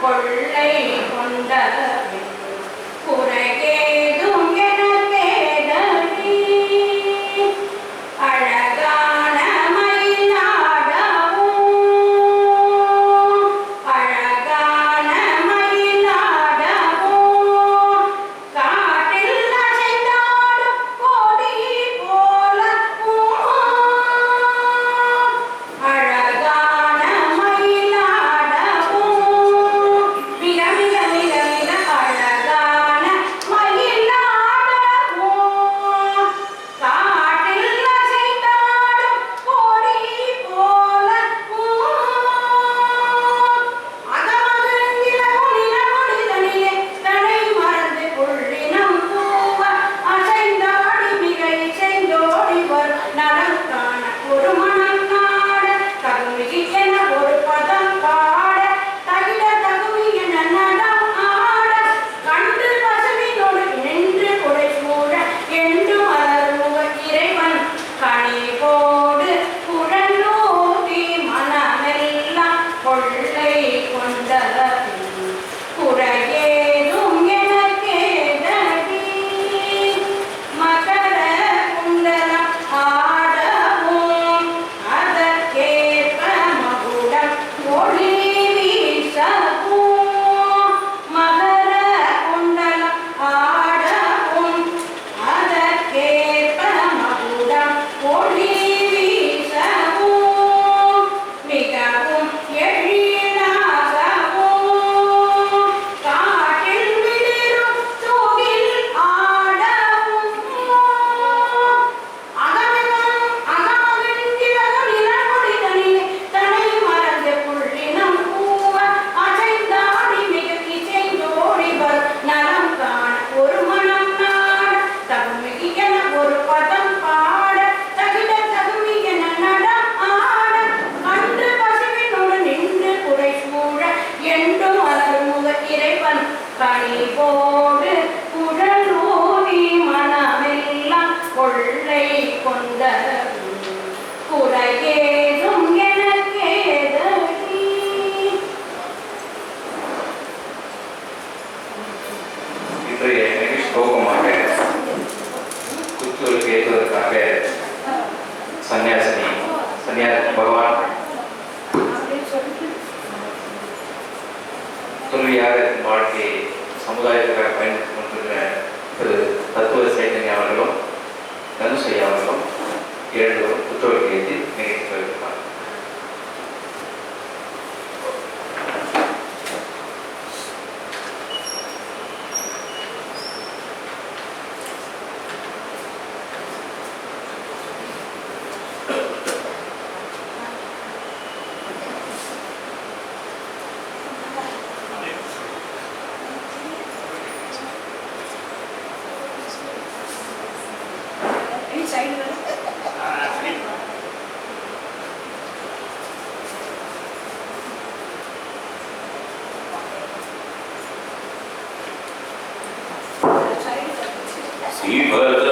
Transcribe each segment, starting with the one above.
கொள்ளை கொண்ட குறைகேதும் எனக்கேதடி அழகான மயிலாடவும் அழகான மயிலாடவும் காட்டில் அசைந்தாடும் கொடி போல அழகான மயிலாடவும் மிக மிக மிக மிக அழகான மயிலாடவும் காட்டில் அசைந்தாடும் கொடி போல அகமகிழ்ந்திலவும் நிலமொழிதனிலே தனை மறந்து கொள்ளினம் பூவ அசைந்தாடி மிக இசைந்தோடி வரும் நலம் காண ஒரு மனம் நாட தகுமிகி என ஒரு பதம் பாட தகிட தகுமி என நடம் ஆட கண்டு பசுவினோடு நின்று குடை சூழ என்று மலர்முக இறைவன் கனி போடு குழலூதி மனமெல்லாம் கொள்ளை கொண்ட குறையேதும் எனக்கேதடி மகர குண்டலம் ஆடவும் அதற்கேற்ப மகுடம் ஒளி வீசவும் மகர குண்டலம் ஆடவும் அதற்கேற்ப மகுடம் ஒளி வீசவும் மிகவும் எழிலாகவும் காட்டில் விளிரும் தூகில் ஆடவும் அகமகிழ்ந்திலகும் நிலமொழிதனிலே தனை மறந்து புள்ளினம் பூவ அசைந்தாடி மிக இசைந்தோடி வரும் நலம் காண ஒரு மனம் நாட தகுமிகி என ஒரு பதம் பாட தகிட தகுமி என நடம் ஆட கண்டு பசுவினோடு நின்று குடை சூழ என்றும் அலர்முக இறைவன் கனி போடு குழலூதி மனமெல்லாம் கொள்ளை கொண்ட குறையேதும் எனக்கேதடி இன்றைய ஸ்லோகமாக குத்துவலுக்கு ஏற்றுவதற்காக சன்னியாசி பகவான் துறவியாக வாழ்க்கையை சமுதாயத்துக்காக பயன்படுத்திக் கொண்டிருக்கிற திரு தத்துவ சைத்தன்யா அவர்களும் தனுசையா அவர்களும் இரண்டுவரும் குத்துவலுக்கு ஏற்றி நிகழ்ச்சி வைத்திருப்பார்.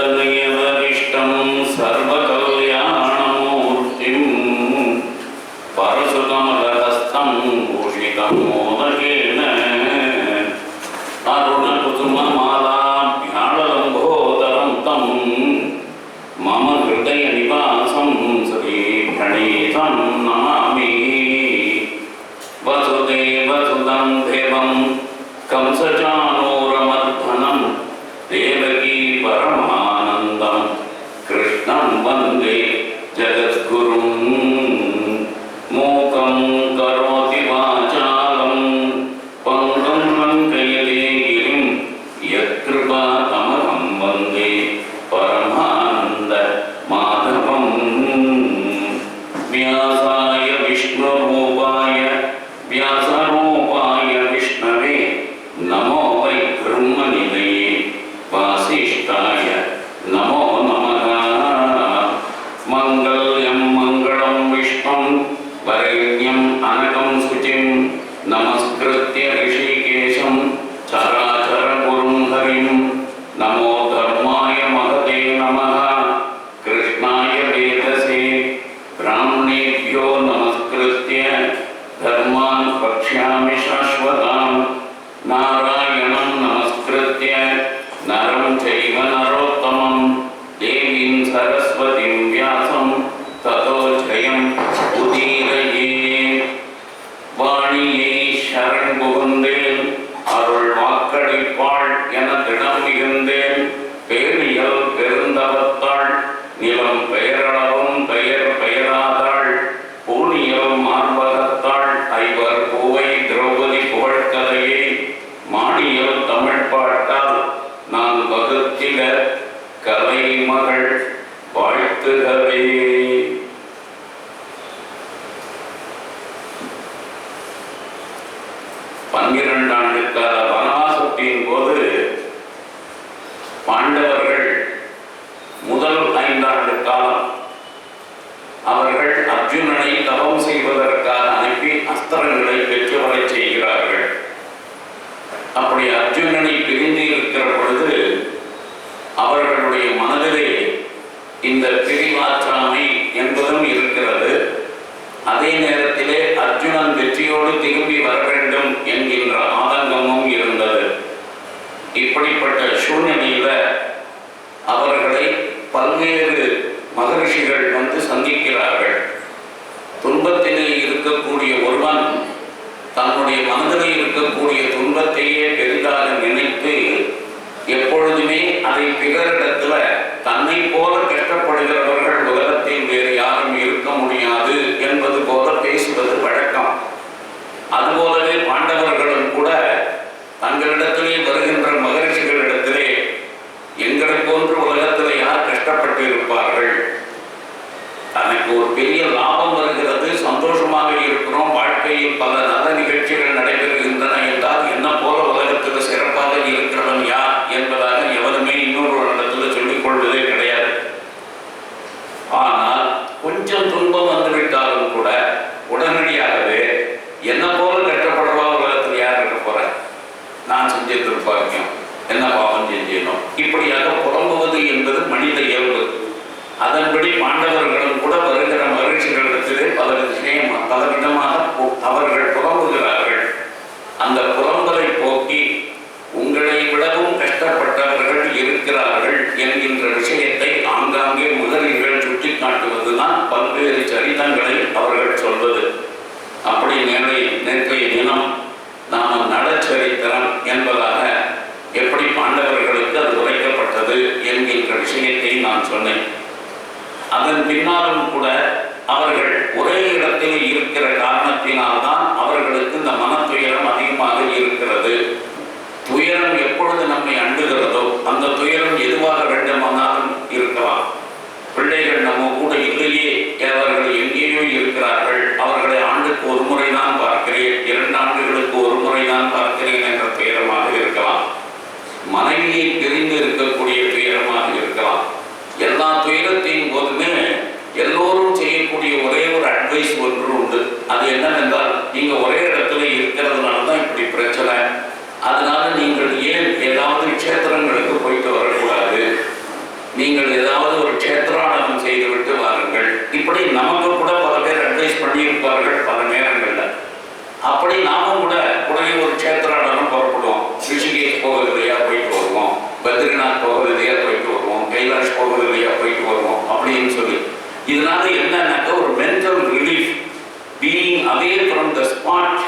श्रीभद्रनयवरिष्ठं सर्वकल्याणमूर्तिं परशुकमलहस्तं भूषितं मोदकेन अरुणकुसुममालाभ्यालम्बोदरं तं मम हृदयनिवासं श्रीप्रणीतं नमामि वसुदेवसुतं देवं कंसचाणूरमर्दनं देवकी परमानन्दं कृष्णं वन्दे जगद्गुरुं मूकं करोति वाचालं पङ्गुं लङ्घयते गिरिं यत्कृपातमहं वन्दे परमानन्दमाधवं व्यासाय विष्णुरूपाय व्यासरूपाय विष्णवे नमो ஆண்டு கால வனவாசத்தின் போது பாண்டவர்கள் முதல் 5 ஆண்டு காலம் அவர்கள் அர்ஜுனனை தவம் செய்வதற்காக அனுப்பி அஸ்திரங்களை பெற்று வரை செய்கிறார்கள். அப்படி அர்ஜுனனை பிரிந்து இருக்கிற பொழுது அவர்களுடைய மனதிலே இந்த பிரிவாற்றாமை என்பதும் இருக்கிறது. அதே நேரத்திலே அர்ஜுனன் வெற்றியோடு திரும்பி வர வேண்டும் என்கின்ற ஆதங்கமும் இருந்தது. இப்படிப்பட்ட சூழ்நிலையில அவர்களை பல்வேறு மகரிஷிகள் வந்து சந்திக்கிறார்கள். துன்பத்திலே இருக்கக்கூடிய ஒருவன் தன்னுடைய மனதில் இருக்கக்கூடிய துன்பத்தையே பெரிதாக நினைத்து எப்பொழுதுமே அதை பிறரிடத்துல தன்னை போல கஷ்டப்படுகிறவர்கள் உலகத்தில் வேறு யாரும் இருக்க முடியாது என்பது போல பேசுவது வழக்கம். அதுபோலவே பாண்டவர்களும் கூட தங்களிடத்திலே வருகின்ற மகரிஷிகளிடத்திலே எங்களை போன்று உலகத்தில் யார் கஷ்டப்பட்டு இருப்பார்கள், தனக்கு ஒரு பெரிய லாபம் வருகிறது, சந்தோஷமாக இருக்கிறோம், வாழ்க்கையில் பல நல்ல நிகழ்ச்சிகள் நடைபெறுகின்றன என்றால் என்ன போல உலகத்தில் சிறப்பாக இருக்கிறவன் யார் என்பதாக எவருமே இன்னொரு இடத்துல சொல்லிக் கொள்வதே கிடையாது. ஆனால் கொஞ்சம் துன்பம் வந்துவிட்டாலும் கூட உடனடியாகவே என்ன போல கஷ்டப்படுறவா உலகத்தில் யார் இருக்க போற, நான் செஞ்சிருப்பாங்க, என்ன பாவம் செஞ்சேனும், இப்படியாக புலம்புவது என்பது மனித இயல்பு. அதன்படி பாண்டவர்களும் கூட வருகிற மகிழ்ச்சிகளிடத்திலே பல விதமாக அவர்கள் புலம்புகிறார்கள். அந்த புலம்பலை போக்கி உங்களை விடவும் கஷ்டப்பட்டவர்கள் இருக்கிறார்கள் என்கின்ற விஷயத்தை ஆங்காங்கே முதலிகள் சுட்டிக்காட்டுவதுதான் பல்வேறு சரிதங்களை அவர்கள் சொல்வது. அப்படி நேற்றைய தினம் நாம் நலச்சரித்திரம் என்பதாக எப்படி பாண்டவர்களுக்கு அது உரைக்கப்பட்டது என்கின்ற விஷயத்தை நான் சொன்னேன். அதன் பின்னாலும் கூட அவர்கள் ஒரே இடத்தில் இருக்கிற காரணத்தினால்தான் அவர்களுக்கு இந்த மனத்துயரம் அதிகமாக இருக்கிறது. துயரம் எப்பொழுது நம்மை அண்டுகிறதோ அந்த துயரம் எதுவாக வேண்டுமானாலும் இருக்கலாம். பிள்ளைகள் நம்ம கூட இல்லையே, அவர்கள் எங்கேயோ இருக்கிறார்கள், அவர்களை ஆண்டுக்கு ஒரு முறை தான் பார்க்கிறேன், 2 ஆண்டுகளுக்கு ஒரு முறை தான் பார்க்கிறேன் என்ற துயரமாக இருக்கலாம். மனைவியை பிரிந்து இருக்கக்கூடிய துயரமாக இருக்கலாம். எல்லா துயரத்தின் போதுமே எல்லோரும் செய்யக்கூடிய ஒரே ஒரு அட்வைஸ் ஒன்று உண்டு. அது என்னவென்றால், நீங்க ஒரே இடத்துல இருக்கிறதுனால தான் இப்படி பிரச்சனை, அதனால நீங்கள் ஏன் ஏதாவது க்ஷேத்திரங்களுக்கு போயிட்டு வரக்கூடாது, நீங்கள் ஏதாவது ஒரு க்ஷேத்ராடனம் செய்துவிட்டு வாருங்கள். இப்படி நமக்கு கூட பல பேர் அட்வைஸ் பண்ணியிருப்பார்கள் பல நேரங்கள்ல. அப்படி நாமும் கூட உடனே ஒரு க்ஷேத்ராடனம் புறப்படுவோம். ரிஷிகேஷ் போகிறது இல்லையா, போயிட்டு வருவோம், பத்ரிநாத் போகிறது இல்லையா, போயிட்டு வருவோம், கைலாஷ் போகிறது இல்லையா, போயிட்டு வருவோம் அப்படின்னு சொல்லி. இதனால என்னன்னாக்க ஒரு mental relief, being away from the spot.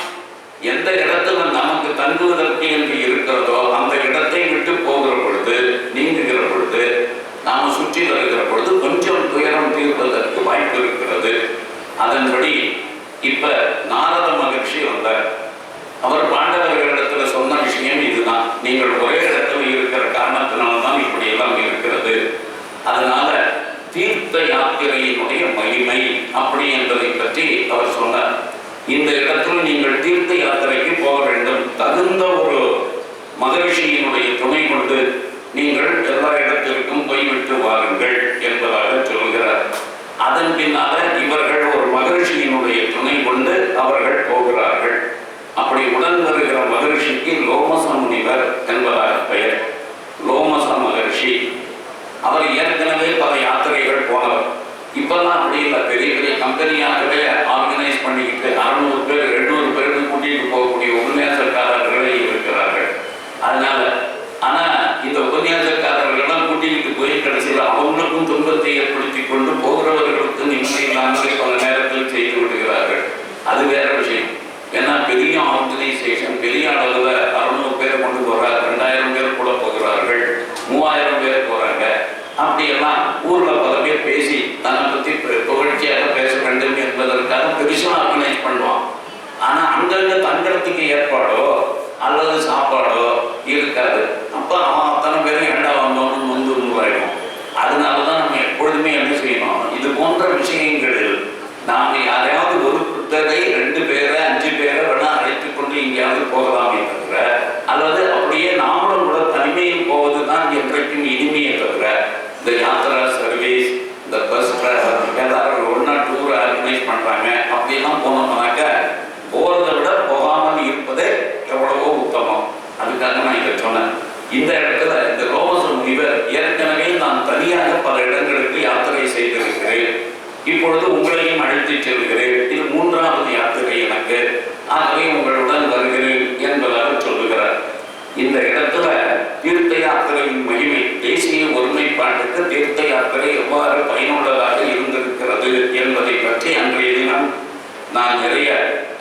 எந்த இடத்துல நமக்கு தங்குவதற்கு என்று இருக்கிறதோ அந்த இடத்தை விட்டு போகிற பொழுது, நீங்குகிற பொழுது, நாம் சுற்றி வருகிற பொழுது கொஞ்சம் துயரம் தீர்ப்பதற்கு வாய்ப்பு இருக்கிறது. அதன்படி இப்ப நாரத மகிழ்ச்சி வந்தார். அவர் பாண்டவர்களிடத்துல சொன்ன விஷயம் இதுதான். நீங்கள் ஒரே இடத்துல இருக்கிற காரணத்தினால்தான் இப்படி எல்லாம் இருக்கிறது. அதனால தீர்த்த யாத்திரையினுடைய மகிமை அப்படி என்பதை பற்றி அவர் சொன்னார். இந்த இடத்துல நீங்கள் தீர்த்த யாத்திரைக்கு போக வேண்டும், தகுந்த ஒரு மகரிஷியினுடைய துணை கொண்டு நீங்கள் எல்லா இடத்திற்கும் போய்விட்டு வாருங்கள் என்பதாக சொல்கிறார். அதன் பின்னால இவர்கள் ஒரு மகரிஷியினுடைய துணை கொண்டு அவர்கள் போகிறார்கள். அப்படி உடன் வருகிற மகரிஷிக்கு லோமச முனிவர் என்பதாக பெயர். லோமச மகரிஷி அவர் ஏற்கனவே பல யாத்திரைகள் போனவர். இப்பெல்லாம் அப்படி இல்லை, பெரிய பெரிய கம்பெனியாகவே ஆர்கனைஸ் பண்ணிக்கிட்டு 600 பேர் 700 பேருக்கு கூட்டிட்டு போகக்கூடிய உபன்யாசக்காரர்களே இருக்கிறார்கள். அதனால ஆனா இந்த உபன்யாசக்காரர்கள்லாம் கூட்டிகிட்டு போய் கடைசியில் அவங்களுக்கும் துன்பத்தை ஏற்படுத்தி கொண்டு போகிறவர்களுக்கு நிம்மதி இல்லாமல் பல நேரத்தில் செய்து விடுகிறார்கள். அது வேற விஷயம். ஏன்னா பெரிய ஆர்கனைசேஷன், பெரிய அளவில் 600 பேர் கொண்டு போறார், 2000 பேர் கூட போகிறார்கள், 3000 பேர் போறாங்க. அப்படியெல்லாம் ஊர்ல பல பேர் பேசி தன்னை பற்றி புகழ்ச்சியாக பேச வேண்டும் என்பதற்காக பெருசாக ஆர்கனைஸ் பண்ணுவான். ஆனா அங்கங்க தங்கறதுக்கு ஏற்பாடோ அல்லது சாப்பாடோ இருக்காது. அப்ப அவன் அத்தனை பேரும் ஏண்டா வந்தோன்னு முந்து முன்வாயிடும். அதனாலதான் நம்ம எப்பொழுதுமே என்ன செய்யணும், இது போன்ற விஷயங்களில் நாம யாரையாவது ஒரு புத்தரை 2 பேரை 5 பேரை வேணா அழைத்துக் கொண்டு எங்கேயாவது போகலாமே தவிர இந்த இடத்துல இந்த ரோமச முனிவர் ஏற்கனவே நான் தனியாக பல இடங்களுக்கு யாத்திரை செய்திருக்கிறேன், இப்பொழுது உங்களையும் அழைத்து செல்கிறேன், இது 3வது யாத்திரை எனக்கு, ஆகவே உங்களுடன் வருகிறேன் என்பதாக சொல்லுகிறார். இந்த இடத்துல தீர்த்த யாத்திரையின் மகிமை, தேசிய ஒருமைப்பாட்டுக்கு தீர்த்த யாத்திரை எவ்வாறு பயனுள்ளதாக இருந்திருக்கிறது என்பதை பற்றி அன்றைய தினம் நான் நிறைய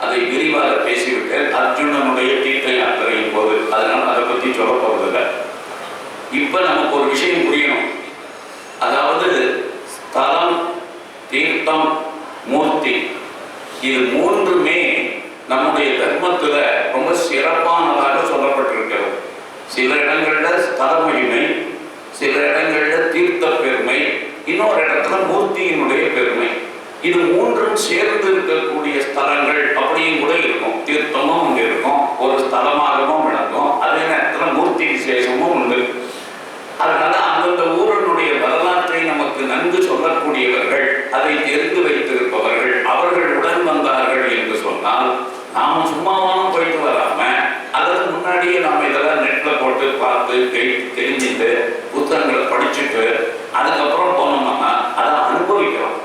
அதை விரிவாக பேசிவிட்டேன் அர்ஜுனனுடைய தீர்த்த யாத்திரையின் போது. அதனால் அதை பற்றி சொல்ல போவதில்லை. இப்ப நமக்கு ஒரு விஷயம் புரியணும். அதாவது ஸ்தலம், தீர்த்தம், மூர்த்தி, இது 3மே நம்முடைய தர்மத்துல ரொம்ப சிறப்பானதாக சொல்லப்பட்டிருக்கிறது. சில இடங்கள்ல ஸ்தல மகிமை, சில இடங்கள்ல தீர்த்த பெருமை, இன்னொரு இடத்துல மூர்த்தியினுடைய பெருமை. இது 3ம் சேர்ந்து இருக்கக்கூடிய ஸ்தலங்கள் அப்படியும் கூட இருக்கும். தீர்த்தமும் அங்கே இருக்கும், ஒரு ஸ்தலமாகவும் விளங்கும், அதே நேரத்தில் மூர்த்தி விசேஷமும் உண்டு. அதனால அந்தந்த ஊரினுடைய வரலாற்றை நமக்கு நன்கு சொல்லக்கூடியவர்கள், அதை தெரிந்து வைத்திருப்பவர்கள், அவர்கள் உடன் வந்தார்கள் என்று சொன்னால் நாம சும்மாவானும் போயிட்டு வராம, அதற்கு முன்னாடியே நாம இதெல்லாம் நெட்ல போட்டு பார்த்து தெரிஞ்சுட்டு புத்தகங்களை படிச்சுட்டு அதுக்கப்புறம் போனோம்னா அதை அனுபவிக்கலாம்,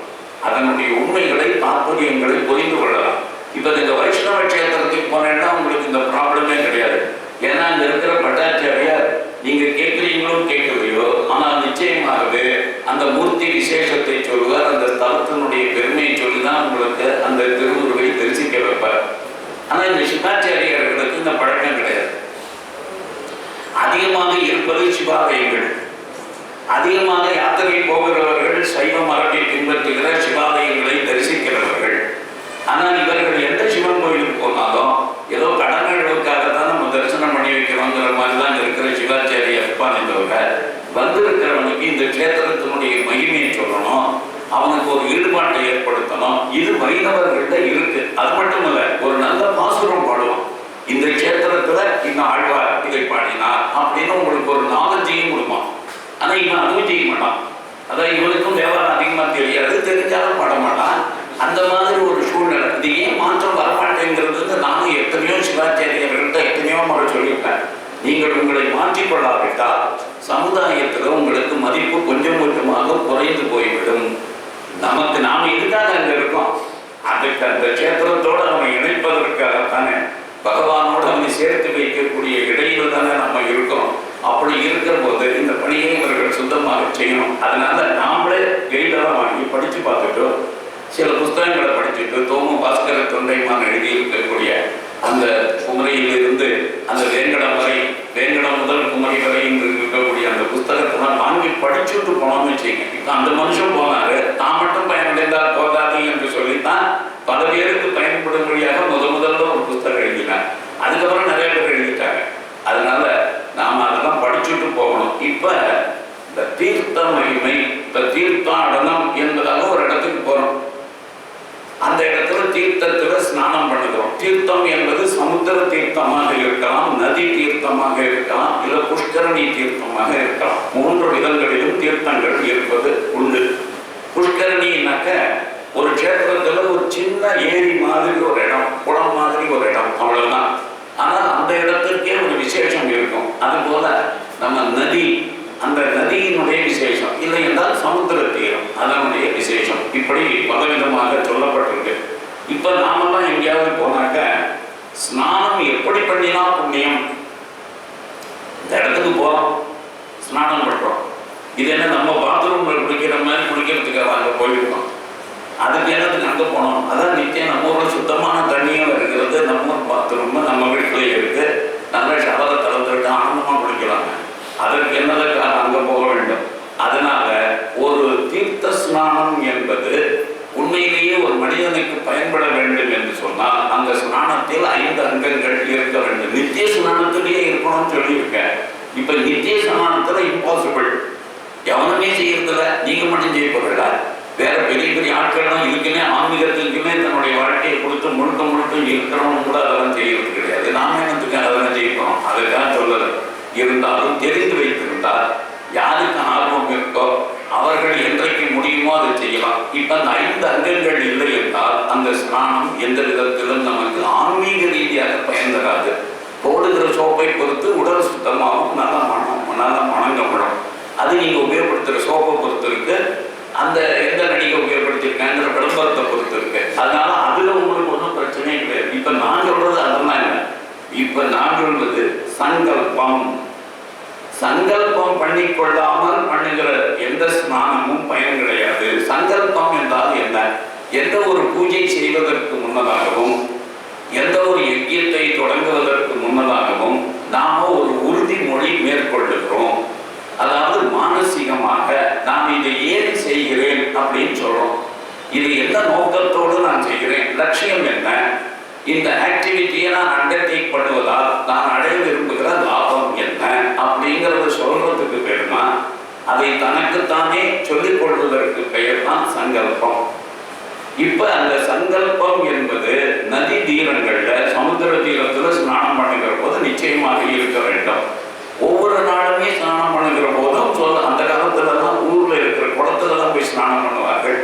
அதனுடைய உண்மைகளை தாற்பயங்களை புரிந்து கொள்ளலாம். இப்ப இந்த வைஷ்ணவ கஷேத்திரத்துக்கு போனேன்னா உங்களுக்கு இந்த ப்ராப்ளமே கிடையாது. ஏன்னா அங்க இருக்கிற பட்டாச்சாரியார் நீங்க கேட்கிறீங்களோ கேட்கலையோ, ஆனால் நிச்சயமாகவே அந்த மூர்த்தி விசேஷத்தை சொல்லுவார், அந்த ஸ்தலத்தினுடைய பெருமையை சொல்லிதான் உங்களுக்கு அந்த திருவுருவை தரிசிக்க வைப்பார். ஆனா இந்த சிவாச்சாரியர்களுக்கு இந்த பழக்கம் கிடையாது. அதிகமாக இருப்பது சிவாலயங்கள். அதிகமாக யாத்திரை போகிறவர்கள் சைவ மரபை பின்பற்றுகிற சிவாலயங்களை தரிசிக்கிறவர்கள். ஆனால் இவர்கள் எந்த சிவன் கோயிலுக்கு போனாலும் ஏதோ கடமைகளுக்காகத்தான் நம்ம தரிசனம் பண்ணி வைக்கிறோங்கிற மாதிரி தான் இருக்கிற சிவாச்சாரிய இருப்பாங்க. வந்திருக்கிறவனுக்கு இந்த கஷேத்திரத்தினுடைய மகிமையை சொல்லணும், அவனுக்கு ஒரு ஈடுபாட்டை ஏற்படுத்தணும். இது வைணவர்கள்ட்ட இருக்கு. அது மட்டும் இல்ல, ஒரு நல்ல பாசுரம் பாடுவான், இந்த கஷேத்திரத்துல இன்னும் ஆழ்வார் இதை பாடினார் அப்படின்னு உங்களுக்கு ஒரு நாலேஜையும் கொடுப்பான். ஆனா இவன் அதுவும் செய்ய மாட்டான். அதான் இவனுக்கும் வியாபாரம் அதிகமா தெரியாது, தெரிஞ்சாலும் பாட மாட்டான். அந்த மாதிரி ஒரு சூழ்நிலை. இது ஏன் மாற்றம் வரமாட்டேங்கிறது நானும் எத்தனையோ சிவாச்சாரியர்கள்ட்ட எத்தனையோ முறை சொல்லியிருக்கேன். நீங்கள் உங்களை மாற்றிக்கொள்ளாவிட்டால் சமுதாயத்தில் உங்களுக்கு மதிப்பு கொஞ்சம் கொஞ்சமாக குறைந்து போய்விடும். நமக்கு நாம இதுக்காக அங்க இருக்கோம், அதுக்கு அந்த கஷேத்திரத்தோடு நம்ம இணைப்பதற்காகத்தானே, பகவானோடு அவனை சேர்த்து வைக்கக்கூடிய இடையில தானே நம்ம இருக்கோம். அப்படி இருக்கிற போது இந்த பணியை இவர்கள் சுத்தமாக செய்யணும். அதனால நாமளே கைடெல்லாம் வாங்கி படிச்சு பார்த்துட்டு, சில புஸ்தகங்களை படிச்சுட்டு, தோமு பாஸ்கர தொண்டைமான் எழுதி இருக்கக்கூடிய அந்த குமரியிலிருந்து அந்த வேங்கடம் வரை, வேங்கடம் முதல் குமரி வரை இருக்கக்கூடிய அந்த புஸ்தகத்தெல்லாம் வாங்கி படிச்சுட்டு போனோம்னு வச்சுங்க. இப்போ அந்த மனுஷன் போனாரு, தான் மட்டும் பயனடைந்தால் போதாது என்று சொல்லித்தான் பல பேருக்கு பயன்படும்படியாக முதல்ல ஒரு புஸ்தகம் எழுதினார். அதுக்கப்புறம் நிறைய பேர் எழுதிட்டாங்க. அதனால நாம அதெல்லாம் படிச்சுட்டு போகணும். இப்ப இந்த தீர்த்த மகிமை, இந்த தீர்த்தாடனம் என்பதாக ஒரு இடத்துக்கு போறோம். அந்த இடத்துல தீர்த்தத்துல ஸ்நானம் பண்ணுகிறோம். தீர்த்தம் என்பது சமுத்திர தீர்த்தமாக இருக்கலாம், நதி தீர்த்தமாக இருக்கலாம், இல்ல புஷ்கரணி தீர்த்தமாக இருக்கலாம். 3 விதங்களிலும் தீர்த்தங்கள் இருப்பது உண்டு. புஷ்கரணினாக்க ஒரு கஷேத்திரத்துல ஒரு சின்ன ஏரி மாதிரி ஒரு இடம், குளம் மாதிரி ஒரு இடம், அவ்வளவுதான். ஆனா அந்த இடத்துக்கே ஒரு விசேஷம் இருக்கும். அது போல நம்ம நதி, அந்த நதியினுடைய விசேஷம், இல்லை என்றால் சமுத்திர தீரம் அதனுடைய விசேஷம், இப்படி பலவிதமாக சொல்லப்பட்டிருக்கு. இப்ப நாமெல்லாம் எங்கேயாவது போனாக்க ஸ்நானம் எப்படி பண்ணினா புண்ணியம்? இந்த இடத்துக்கு போறோம், ஸ்நானம் பண்றோம். இது என்ன நம்ம பாத்ரூம்ல குளிக்கிற மாதிரி குளிக்கிறதுக்காக அங்க போயிருக்கோம். அதுக்கு என்னத்துக்கு அங்கே போனோம்? அதான் நிச்சயம் நம்ம ஊரில் சுத்தமான தண்ணியும் இருக்கிறது, நம்ம பாத்ரூம் நம்ம வீட்டிலேயே இருக்கு, நல்ல ஷவரை திறந்துட்டு ஆனந்தமாக குளிக்கலாங்க. அதற்கு என்னதுக்காக அங்கே போக வேண்டும்? அதனால ஒரு தீர்த்த ஸ்நானம் என்பது உண்மையிலேயே ஒரு மனிதனுக்கு பயன்பட வேண்டும் என்று சொன்னால் அந்த ஸ்நானத்தில் 5 அங்கங்கள் இருக்க வேண்டும். நித்திய ஸ்நானத்திலேயே இருக்கணும்னு சொல்லியிருக்கேன். இப்ப நித்திய ஸ்நானத்துல இம்பாசிபிள், எவனுமே செய்யறதில்ல, நீங்க மட்டும் செய்ய போறீங்களா? வேற பெரிய பெரிய ஆட்கள்லாம் இருக்குமே, ஆன்மீகத்திற்குமே தன்னுடைய வாழ்க்கையை கொடுத்து முழுக்க இருக்கிறவங்க கூட அதெல்லாம் செய்யறது கிடையாது. நாம என்னத்துக்கு அதெல்லாம் செய்யணும்? அதுக்காக சொல்லல. இருந்தாலும் தெரிந்து வைத்திருந்தால் யாருக்கு ஆர்வம் இருக்கோ அவர்கள் என்றைக்கு முடியுமோ அதை செய்யலாம். இப்ப அந்த 5 அங்கங்கள் இல்லை என்றால் அந்த ஸ்நானம் எந்த விதத்திலும் நமக்கு ஆன்மீக ரீதியாக பயன் தராது. போடுகிற சோப்பை பொறுத்து உடல் சுத்தமாகவும் நல்ல சங்கல்பம். சங்கல்பம் பண்ணிக்கொள்ளாமல் பண்ணுகிற எந்த ஸ்நானமும் பயன் கிடையாது. சங்கல்பம் என்றால் என்ன? எந்த ஒரு பூஜை செய்வதற்கு முன்னதாகவும் எந்த ஒரு யஜ்யத்தை தொடங்குவதற்கு முன்னதாகவும் நாம ஒரு உறுதிமொழி மேற்கொள்ளுகிறோம். அதாவது மானசீகமாக நான் இதை ஏன் செய்கிறேன் அப்படின்னு சொல்றோம். இது எந்த நோக்கத்தோடு நான் செய்கிறேன், லட்சியம் என்ன, இந்த ஆக்டிவிட்டியை நான் அண்டர்டேக் பண்ணுவதால் நான் அடைய விரும்புகிற லாபம் என்ன அப்படிங்கிறத சொல்றதுக்கு பேருமா அதை தனக்குத்தானே சொல்லிக் கொள்வதற்கு பெயர் தான் சங்கல்பம். இப்ப அந்த சங்கல்பம் என்பது நதி தீரங்கள்ல சமுத்திர தீரத்துல ஸ்நானம் பண்ணுகிற போது நிச்சயமாக இருக்க வேண்டும். ஒவ்வொரு நாளுமே ஸ்நானம் பண்ணுகிற போதும் அந்த காலத்துல தான் ஊர்ல இருக்கிற குளத்துல தான் போய் ஸ்நானம் பண்ணுவார்கள்.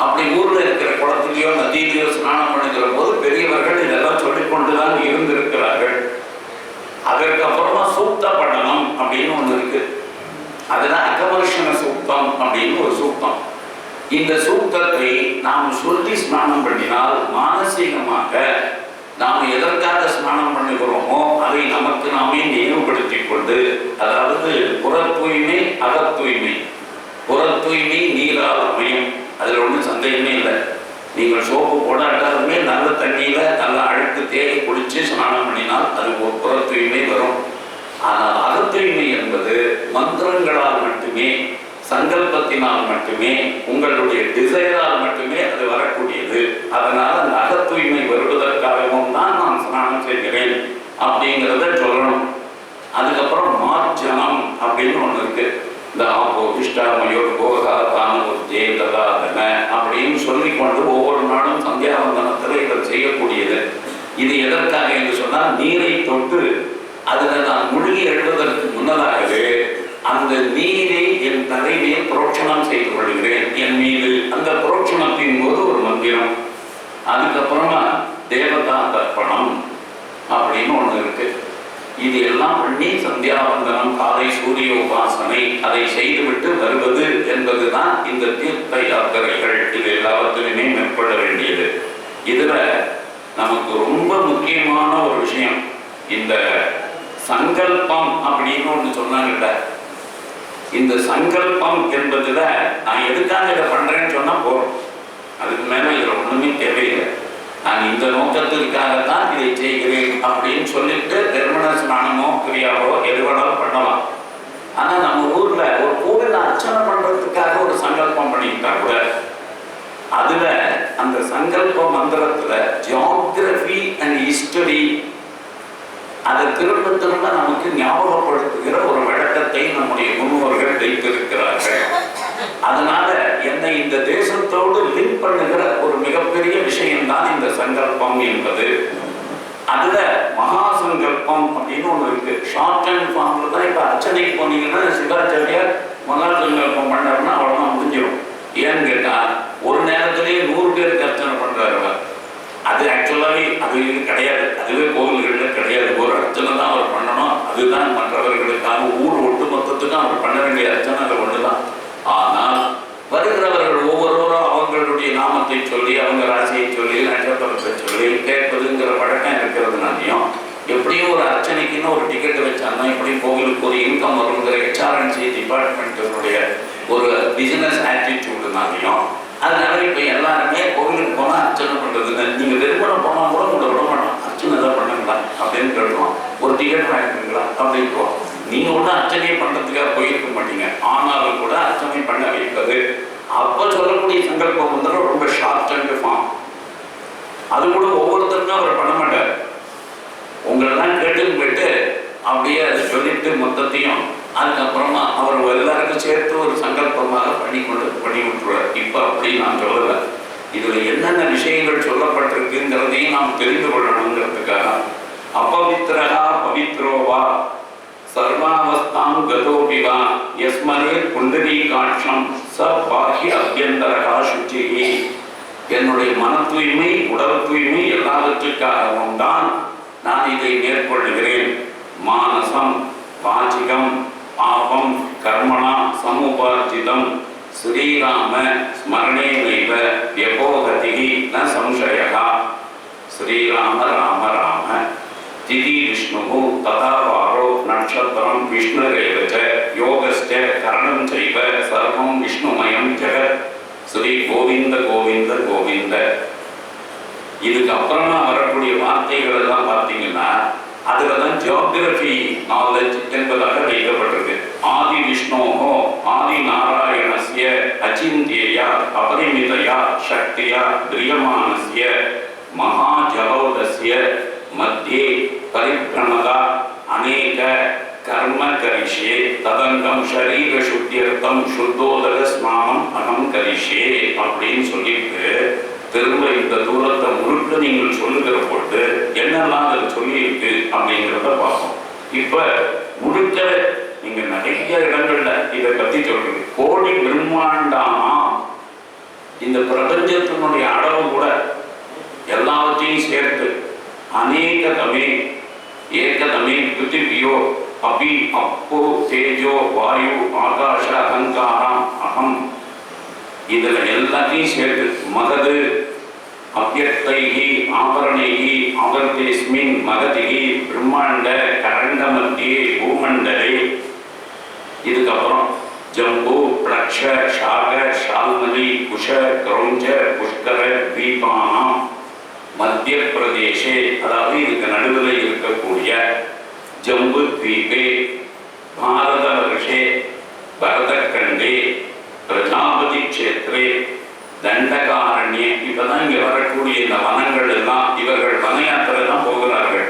அப்படி ஊர்ல இருக்கிற குளத்திலேயோ நதியிலேயோ ஸ்நானம் பண்ணுகிற போது பெரியவர்கள் இதெல்லாம் சொல்லிக்கொண்டுதான் இருந்திருக்கிறார்கள். அதற்கு அப்புறமா சூக்த படனம் அப்படின்னு ஒண்ணு இருக்கு. அதுதான் அகமர்ஷண சூக்தம் அப்படின்னு ஒரு சூக்தம். இந்த சூக்தத்தை நாம் சொல்லி ஸ்நானம் பண்ணினால் மானசீகமாக நாம் எதற்காக ஸ்நானம் பண்ணுகிறோமோ அதை நமக்கு நாமே நினைவுபடுத்திக் கொண்டு, அதாவது புற தூய்மை அக தூய்மை. புற தூய்மை நீரால் அமையும், அதுல ஒன்றும் சந்தேகமே இல்லை. நீங்கள் சோப்பு போடாட்டாலுமே நல்ல தண்ணியில நல்ல அழுக்கு தேடி குளிச்சு ஸ்நானம் பண்ணினால் அது ஒரு புற தூய்மை வரும். ஆனால் அக தூய்மை என்பது மந்திரங்களால் மட்டுமே, சங்கல்பத்தினால் மட்டுமே, உங்களுடைய டிசைரால் மட்டுமே அது வரக்கூடியது. அதனால அந்த அக தூய்மை வருவதற்காகவும் தான் நான் ஸ்நானம் செய்கிறேன் அப்படிங்கிறத சொல்லணும். அதுக்கப்புறம் மார்ஜனம் அப்படின்னு ஒண்ணு இருக்கு. இந்த ஆப்போ இஷ்டாமயோ போகா தானே ததாதன அப்படின்னு சொல்லிக்கொண்டு ஒவ்வொரு நாளும் சந்தியாவந்தனத்தில் இதை செய்யக்கூடியது. இது எதற்காக என்று சொன்னால், நீரை தொட்டு அதில் நான் மூழ்கி எழுவதற்கு முன்னதாகவே அந்த நீரை என் தலைமையில் புரோட்சணம் செய்து கொள்கிறேன் என் மீது. அந்த புரோட்சணத்தின் போது ஒரு மந்திரம், அதுக்கப்புறமா தேவதா தர்ப்பணம் அப்படின்னு ஒண்ணு இருக்கு. இது எல்லாம் பண்ணி சந்தியாவந்தனம், காலை சூரிய உபாசனை அதை செய்துவிட்டு வருவது என்பதுதான் இந்த தீர்த்த யாத்திரைகள். இது எல்லாவற்றிலுமே மேற்கொள்ள வேண்டியது. இதுல நமக்கு ரொம்ப முக்கியமான ஒரு விஷயம், இந்த சங்கல்பம் அப்படின்னு ஒண்ணு சொன்னாங்கல்ல. இந்த சங்கல்பம் என்பதுல நான் எதுக்காக இதை பண்றேன்னு சொன்னா போறோம், அதுக்கு மேல இதுல ஒண்ணுமே தேவையில்லை. நான் இந்த நோக்கத்திற்காகத்தான் இதை செய்கிறேன் அப்படின்னு சொல்லிட்டு நிர்மண ஸ்நானமோ கிரியாவோ எது வேணாலும் பண்ணலாம். ஆனா நம்ம ஊர்ல ஒரு கோவில் அர்ச்சனை பண்றதுக்காக ஒரு சங்கல்பம் பண்ணிக்கிட்டா கூட அதுல அந்த சங்கல்ப மந்திரத்துல ஜியோகிரபி அண்ட் ஹிஸ்டரி அதை திரும்ப திரும்ப நமக்கு ஞாபகப்படுத்துகிற ஒரு வழக்கத்தை நம்முடைய முன்னோர்கள் வைத்திருக்கிறார்கள். அதனால என்னை இந்த தேசத்தோடு லிங்க் பண்ணுகிற ஒரு மிகப்பெரிய விஷயம்தான் இந்த சங்கல்பம் என்பது. அதுல மகா சங்கல்பம் அப்படின்னு ஒண்ணு இருக்கு. ஷார்ட் அண்ட் ஃபார்ம்ல தான் இப்ப அர்ச்சனைக்கு போனீங்கன்னா சிவாச்சாரியார் மகா சங்கல்பம் பண்ணாருன்னா அவ்வளவுதான் முடிஞ்சிடும். ஏன்னு கேட்டா ஒரு நேரத்திலேயே 100 பேருக்கு அர்ச்சனை பண்றாரு. அது ஆக்சுவலாவே அது கிடையாது, அதுவே கோவில்கள்ல கிடையாது. ஒரு அர்ச்சனை தான் அவர் பண்ணணும், அதுதான் மற்றவர்களுக்காக ஊர் ஒட்டு மொத்தத்துக்கும் அவர் பண்ண வேண்டிய அர்ச்சனை அது ஒண்ணுதான். ஆனால் வருகிறவர்கள் ஒவ்வொருவரும் அவங்களுடைய நாமத்தை சொல்லி அவங்க ராசியை சொல்லி நட்சத்திரத்தை சொல்லி கேட்பதுங்கிற பழக்கம் இருக்கிறதுனாலையும் எப்படியும் ஒரு அர்ச்சனைக்குன்னு ஒரு டிக்கெட் வச்சாங்கன்னா எப்படியும் கோவிலுக்கு ஒரு இன்கம் வருங்கிற HRNC டிபார்ட்மெண்ட்டினுடைய ஒரு பிசினஸ் ஆட்டிடியூடுனாலையும் அதனால இப்ப எல்லாருமே கோவிலுக்கு போனா அர்ச்சனை பண்றதுன்னு. நீங்க வெறுமனை போனா கூட உங்களை விட மாட்டோம், அர்ச்சனை தான் பண்ணுங்களா அப்படின்னு கேட்டுருவோம், ஒரு டிக்கெட் வாங்கிக்கிறீங்களா அப்படின்ட்டுவோம். நீங்க ஒன்றும் அர்ச்சனையை பண்றதுக்காக போயிருக்க மாட்டீங்க, ஆனாலும் கூட அர்ச்சனை பண்ண வைப்பது. அப்ப சொல்லக்கூடிய சங்கல்பம் வந்து ரொம்ப ஷார்ட் அண்ட் ஃபார்ம். அது கூட ஒவ்வொருத்தருக்கும் அவர் பண்ண மாட்டார், உங்களெல்லாம் கேட்டுன்னு போயிட்டு அப்படியே அதை சொல்லிட்டு மொத்தத்தையும் அதுக்கப்புறமா அவர் எல்லாருக்கும் சேர்த்து ஒரு சங்கல்பமாக பண்ணி விட்டுருவார். இப்ப அப்படி நான் சொல்லல. இதுல என்னென்ன விஷயங்கள் சொல்லப்பட்டிருக்குங்கிறதையும் நாம் தெரிந்து கொள்ளணுங்கிறதுக்காக அபவித்ரஹா பவித்ரோவா சர்வாவஸ்தாம் கதோபிவா யஸ்மரே புண்டரீ காட்சம் ச பாஹ்ய அபியந்தரகா சுச்சிஹி. என்னுடைய மன தூய்மை, உடல் தூய்மை எல்லாவற்றுக்காகவும் தான் நான் இதை மேற்கொள்கிறேன். மானசம் வாச்சிகம் பாபம் கர்மணா சமுபார்ஜிதம் ஸ்ரீராம ஸ்மரணேனைவ வ்யபோகதிஹி ந சம்சயஹ. ஸ்ரீராம ராம ராம திதி விஷ்ணுஹு ததா விஷ்ணுரேவ யோகஸ்ட கரணம் செய்வ சர்வம் விஷ்ணுமயம் ஜெகத் ஸ்ரீ கோவிந்த கோவிந்த கோவிந்த. இதுக்கு அப்புறமா வரக்கூடிய வார்த்தைகள் எல்லாம் பார்த்தீங்கன்னா அதுலதான் ஜியோகிரபி நாலேஜ் என்பதாக வைக்கப்பட்டிருக்கு. ஆதி விஷ்ணோஹோ ஆதி நாராயணஸ்ய அச்சிந்தியா அபரிமிதயா சக்தியா திரியமானஸ்ய மகா ஜபௌதஸ்ய மத்தியே பரிப்ரமதா அநேக கர்ம கரிஷே ததங்கம் ஷரீர சுத்தியர்த்தம் சுத்தோதக ஸ்நானம் அகம் கரிஷே அப்படின்னு சொல்லிட்டு திரும்ப இந்த தூரத்தை முழுக்க நீங்கள் சொல்லுகிற பொழுது என்னெல்லாம் அதில் சொல்லியிருக்கு அப்படிங்கிறத பார்ப்போம். இப்ப முழுக்க நீங்க நிறைய இடங்கள்ல இதை பத்தி சொல்றீங்க. கோடி பிரம்மாண்டாமா இந்த பிரபஞ்சத்தினுடைய அளவு கூட எல்லாவற்றையும் சேர்த்து அநேகதமே ஏகதமே பிருத்திவியோ அபி அப்போ தேஜோ வாயு ஆகாஷ அகங்காரம் அகம் இதுல எல்லாத்தையும் சேர்த்து மகது அவ்யக்தைகி ஆபரணைகி ஆவர்த்தேஸ்மின் மகதிகி பிரம்மாண்ட கரண்ட மத்தியே பூமண்டலே. இதுக்கப்புறம் ஜம்பு பிளக்ஷ ஷாக ஷால்மலி குஷ கிரௌஞ்ச புஷ்கர தீபானாம் மத்திய பிரதேசே அதாவது இதுக்கு நடுவில் இருக்கக்கூடிய ஜம்பு தீபே பாரத வருஷே பரதக்கண்டே பிரஜாபதி கஷேத்ரே தண்டகாரண்ய. இப்பதான் இங்க வரக்கூடிய இந்த வனங்கள் எல்லாம் இவர்கள் வன யாத்திரை தான் போகிறார்கள்.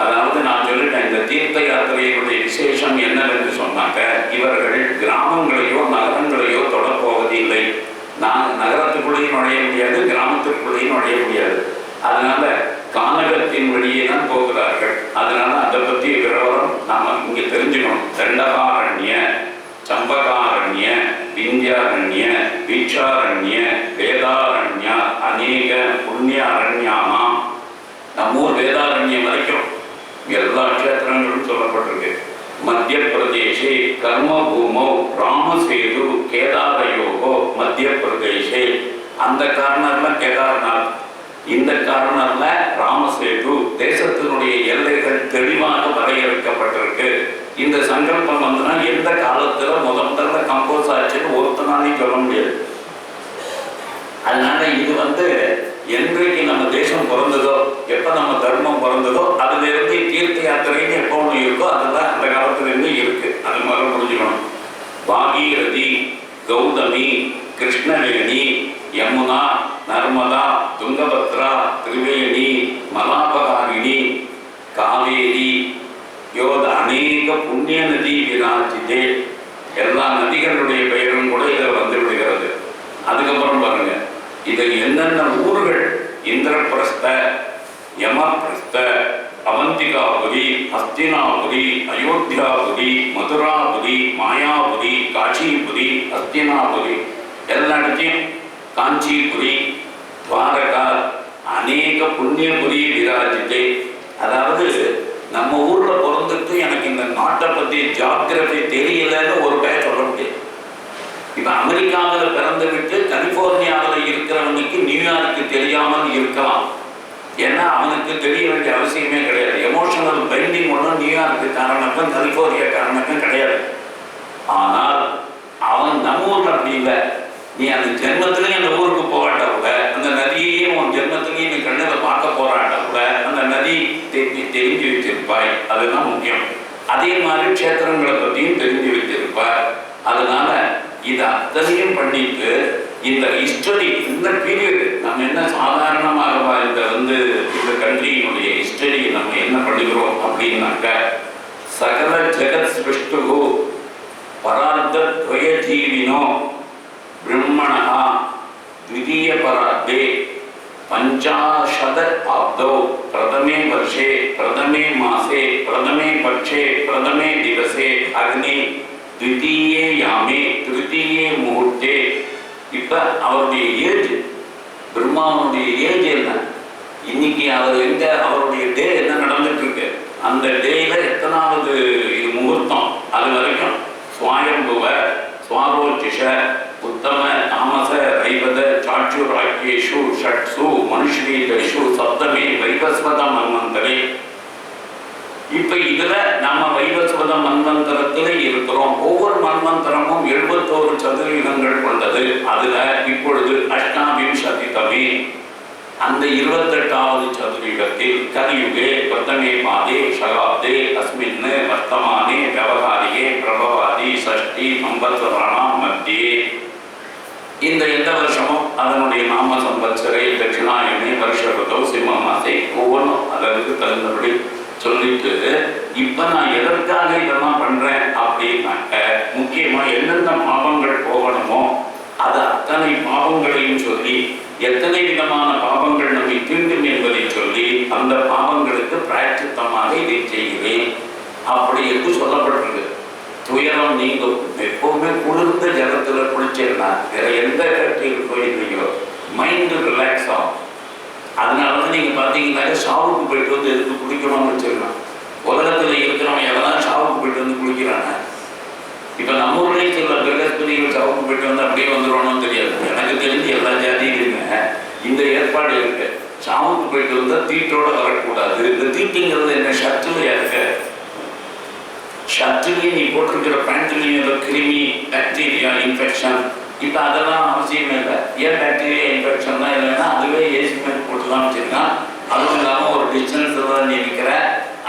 அதாவது நான் சொல்லிட்டேன் இந்த தீர்த்த யாத்திரையினுடைய விசேஷம் என்னவென்று சொன்னாக்க இவர்கள் கிராமங்களையோ நகரங்களையோ தொடப்போவதில்லை. நான் நகரத்துக்குள்ளேயும் நுழைய முடியாது, கிராமத்துக்குள்ளேயும் நுழைய முடியாது. அதனால கானகத்தின் வழியே தான் போகிறார்கள். அதனால அதை பற்றிய விவரம் நாம இங்க தெரிஞ்சுக்கணும். தண்டகாரண்ய சம்பகாரண்ய விந்தியாரண்ய வீட்சாரண்ய வேதாரண்ய அநேக புண்ணிய அரண்யானாம். நம்ம ஊர் வேதாரண்யம் வரைக்கும் எல்லா கஷேத்திரங்களும் சொல்லப்பட்டிருக்கு. மத்திய பிரதேசே கர்ம பூமோ ராமசேது கேதாரயோகோ மத்திய பிரதேசே. அந்த காரணர்ல கேதார்நாத், இந்த காரணர்ல ராமசேது. தேசத்தினுடைய எல்லைகள் தெளிவாக வரையறுக்கப்பட்டிருக்கு. இந்த சங்கல்பம் வந்துன்னா எந்த காலத்துல முதல்ல கம்போஸ் ஆச்சுன்னு ஒருத்தனாலையும் சொல்ல முடியாது. அதனால இது என்றைக்கு நம்ம தேசம் பிறந்ததோ எப்ப நம்ம தர்மம் பிறந்ததோ அதுல இருந்து தீர்த்த யாத்திரைன்னு எப்போ ஒண்ணு இருக்கோ அதெல்லாம் அந்த காலத்துல இருந்து இருக்கு. அது மாதிரி புரிஞ்சுக்கணும். பாகீரதி கௌதமி கிருஷ்ணவேணி யமுனா நர்மதா துங்கபத்ரா திரிவேணி மலாபகாரிணி காவேரி யோத அநேக புண்ணிய நதி விராஜிதே. எல்லா நதிகளுடைய பெயரும் கூட இதில் வந்து விடுகிறது. அதுக்கப்புறம் பாருங்க இதில் என்னென்ன ஊர்கள் இந்திரபிரஸ்த யமபிரஸ்த அவந்திகாபுரி ஹஸ்தினாபுரி அயோத்தியாபுரி மதுராபுரி மாயாபுரி காஞ்சிபுரி ஹஸ்தினாபுரி எல்லா இடத்தையும் காஞ்சிபுரி துவாரகா அநேக புண்ணியபுரி விராஜிதே. அதாவது நம்ம ஊர்ல பிறந்துட்டு எனக்கு இந்த நாட்டை பத்தி ஜியோகிரபி தெரியலன்னு ஒரு பேர் சொல்ல முடியாது. இப்ப அமெரிக்காவில் பிறந்து விட்டு கலிபோர்னியாவில் இருக்கிறவனுக்கு நியூயார்க்கு தெரியாமல் இருக்கலாம். ஏன்னா அவனுக்கு தெரிய வேண்டிய அவசியமே கிடையாது. எமோஷனல் பெண்டிங் ஒன்றும் நியூயார்க்கு காரணக்கும் கலிபோர்னியா காரணக்கும் கிடையாது. ஆனால் அவன் நம்ம ஊர்ல அப்படி இல்லை. நீ அந்த ஜென்மத்திலையும் அந்த ஊருக்கு போராட்ட கூட அந்த நதியையும் உன் ஜென்மத்திலையும் நீ கண்ணில் பார்க்க போராட்ட கூட அந்த நதி தெரிஞ்சு வச்சிருப்பாய். அதுதான் முக்கியம். அதே மாதிரி கஷேத்திரங்களை பற்றியும் தெரிஞ்சு வச்சிருப்பார். அதனால இதை அத்தனையும் பண்ணிட்டு இந்த ஹிஸ்டரி இந்த பீரியட் நம்ம என்ன சாதாரணமாக இந்த கண்ட்ரியினுடைய ஹிஸ்டரி நம்ம என்ன பண்ணுகிறோம் அப்படின்னாக்க சகல ஜெகத் சிருஷ்டு பரார்த்த துவயஜீவினோ ब्रह्मणः द्वितीय परार्धे पंचाशत आब्दौ प्रथमे वर्षे प्रथमे मासे प्रथमे पक्षे प्रथमे दिवसे अग्नि द्वितीये यामे तृतीये मुहूर्ते. இப்ப அவருடைய ஏஜ் பிரம்மாவுடைய ஏஜ் என்ன, இன்னைக்கு அவருடைய டே என்ன நடந்துட்டு இருக்கு, அந்த டேல எத்தனாவது இது முகூர்த்தம், அது வரைக்கும் ஸ்வயம்புவ ஸ்வாரோச்சிஷ உத்தம தாமச ரைவத சாட்சுராக்கியேஷு ஷட்சு மனுஷ்ரீதேஷு சப்தமே வைவஸ்வத மன்வந்தரே. இப்ப இதுல நம்ம வைவஸ்வத சம்ஸ்கிருத மன்வந்தரத்திலே இருக்கிறோம். ஒவ்வொரு மன்வந்தரமும் 71 சதுர்யுகங்கள் கொண்டது. அதுல இப்பொழுது அஷ்டாவிம்சதி தவி அந்த 28வது சதுர்யுகத்தில் கலியுகே பிரதமே பாதே சகாப்தே அஸ்மின் வர்த்தமானே விவகாரியே பிரபவாதி சஷ்டி சம்பத்சராணாம் மத்தியே இந்த எந்த வருஷமும் அதனுடைய நாம சம்பத்சரை தட்சிணாயனே வருஷ ருதோ சிம்ம மாசை ஒவ்வொன்றும் அதற்கு தகுந்தபடி சொல்லிட்டு இப்ப நான் எதற்காக இதெல்லாம் பண்றேன் அப்படின்னாக்க முக்கியமா எந்தெந்த பாவங்கள் போகணுமோ அது அத்தனை பாவங்களையும் சொல்லி எத்தனை விதமான பாவங்கள் நம்மை தீண்டும் என்பதை சொல்லி அந்த பாவங்களுக்கு பிராயச்சித்தமாக இதை செய்கிறேன் அப்படி என்று சொல்லப்பட்டிருக்கு. துயரம் நீங்கும். எப்பவுமே குளிர்ந்த ஜலத்துல குளிச்சேன்னா வேற எந்த கட்டி இருக்கோ இல்லையோ மைண்டு ரிலாக்ஸ் ஆகும். அதனாலதான் நீங்க பாத்தீங்கன்னாக்க சாவுக்கு போயிட்டு வந்து எதுக்கு குளிக்கணும்னு வச்சிருக்கான். உலகத்துல இருக்கிறவன் எவதான் சாவுக்கு போயிட்டு வந்து குளிக்கிறாங்க. இப்ப நம்ம ஊர்லயே சில பிரகஸ்பதிகள் சாவுக்கு போயிட்டு வந்து அப்படியே வந்துடுவானு தெரியாது. எனக்கு தெரிஞ்சு எல்லா ஜாதியிலுமே இந்த ஏற்பாடு இருக்கு. சாவுக்கு போயிட்டு வந்தா தீட்டோட வரக்கூடாது. இந்த தீட்டுங்கிறது என்ன ஷர்ட்லயா இருக்கு? ஷர்ட்லயும் நீ போட்டிருக்கிற பேண்ட்லயும் ஏதோ கிருமி பாக்டீரியா இன்ஃபெக்ஷன் இப்ப அதெல்லாம் அவசியமே இல்லை. ஏன் பாக்டீரியா இன்ஃபெக்ஷன் தான் இல்லைன்னா அதுவே ஏசி மேல் போட்டுதான் வச்சிருக்கான். அதுவும் இல்லாம ஒரு டிஸ்டன்ஸ் தான் நீ இருக்கிற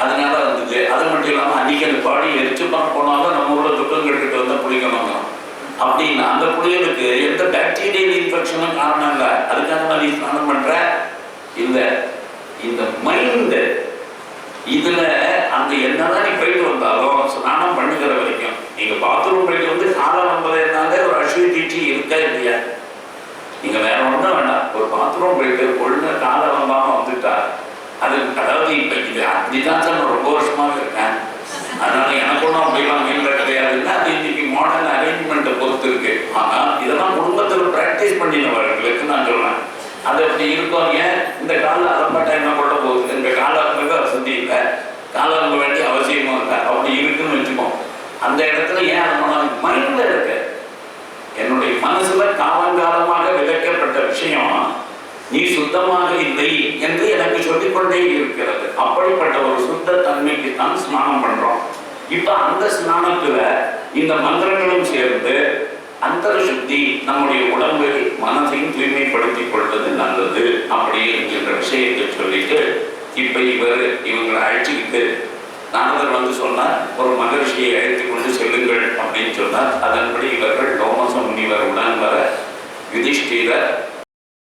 அதனால வந்தது. அது மட்டும் இல்லாம அன்னைக்கு அந்த பாடி எரிச்சு போனாலும் நம்ம ஊர்ல துக்கங்கள் கிட்ட வந்து குளிக்கணும் அப்படின்னா அந்த குளியலுக்கு எந்த பாக்டீரியல் இன்ஃபெக்ஷனும் காரணம் இல்லை. அதுக்காக நீ ஸ்நானம் பண்ற இல்ல. இந்த மைண்ட் இதுல அந்த என்னதான் நீ போயிட்டு வந்தாலும் ஸ்நானம் பண்ணுகிற வரைக்கும் நீங்க பாத்ரூம் போயிட்டு வந்து காலம் நம்பதுனாலே ஒரு அசுவிட்டி இருக்கா இல்லையா? நீங்க வேற ஒன்றும் வேண்டாம். ஒரு பாத்ரூம் போயிட்டு ஒழுங்கா காலம் நம்பாம வந்துட்டா அது அதாவது இப்ப இது அப்படிதான் சார் நான் ரொம்ப வருஷமாக இருக்கேன். அதனால எனக்கு ஒன்றும் அப்படிலாம் மீன்ல கிடையாதுன்னா அது இன்னைக்கு மாடர்ன் அரேஞ்ச்மெண்ட்டை பொறுத்து இருக்கு. ஆனா இதெல்லாம் குடும்பத்தில் பிராக்டிஸ் பண்ணினவர்களுக்கு நான் சொல்றேன். அது அப்படி இருக்கும். ஏன் இந்த கால அலம்பாட்டை என்ன கொள்ள போகுது? இந்த காலத்துக்கு வசதி இல்லை, காலம் வேண்டிய அவசியமும் இல்லை. அப்படி இருக்குன்னு வச்சுக்கோம். அந்த இடத்துல ஏன் அது மைண்ட்ல இருக்கு. என்னுடைய மனசுல காலங்காலமாக விதைக்கப்பட்ட விஷயம் நீ சுத்தமாக இல்லை என்று எனக்கு சொல்லிக்கொண்டே இருக்கிறது. அப்படிப்பட்ட ஒரு சுத்த தன்மைக்கு தான் ஸ்நானம் பண்றோம். இப்ப அந்த ஸ்நானத்துல இந்த மந்திரங்களும் சேர்ந்து அந்தர சுத்தி நம்முடைய உடம்பை மனதையும் தூய்மைப்படுத்திக் கொள்வது நல்லது அப்படி என்கின்ற விஷயத்தை சொல்லிட்டு இப்ப இவங்களை அழைச்சிக்கிட்டு நாரதர் வந்து சொன்னார், ஒரு மகர்ஷியை அழைத்து கொண்டு செல்லுங்கள் அப்படின்னு சொன்னார். அதன்படி இவர்கள் லோமச முனிவர் உடன் வர யுதிஷ்டிரர்